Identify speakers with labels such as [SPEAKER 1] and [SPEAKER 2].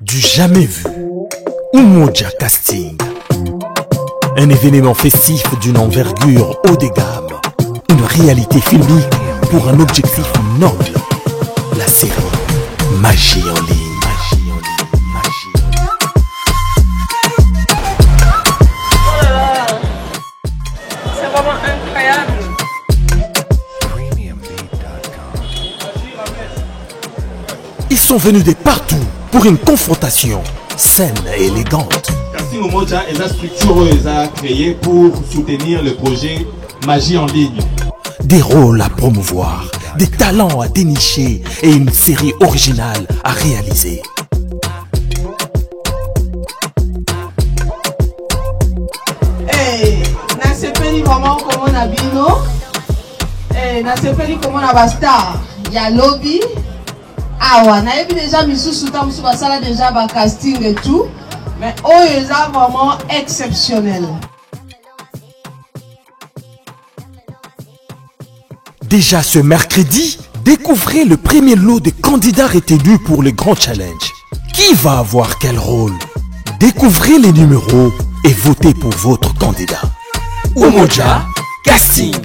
[SPEAKER 1] Du jamais vu, Umoja Casting. Un événement festif d'une envergure haut de gamme. Une réalité filmique pour un objectif noble. La série Magie en ligne.
[SPEAKER 2] C'est vraiment incroyable.
[SPEAKER 1] Ils sont venus de partout pour une confrontation saine et élégante.
[SPEAKER 3] Casting Umoja est la structure créée pour soutenir le projet Magie en ligne.
[SPEAKER 1] Des rôles à promouvoir, des talents à dénicher et une série originale à réaliser.
[SPEAKER 2] Nasepeli vraiment comme on a bino. Nasepeli comme on a basta. Ya lobby. Awa, na yebi déjà misusu ta musu basala déjà ba casting et tout. Mais oh, ils sont vraiment exceptionnel.
[SPEAKER 1] Déjà ce mercredi, découvrez le premier lot de candidats retenus pour le grand challenge. Qui va avoir quel rôle? Découvrez les numéros et votez pour votre candidat. Umoja Casting.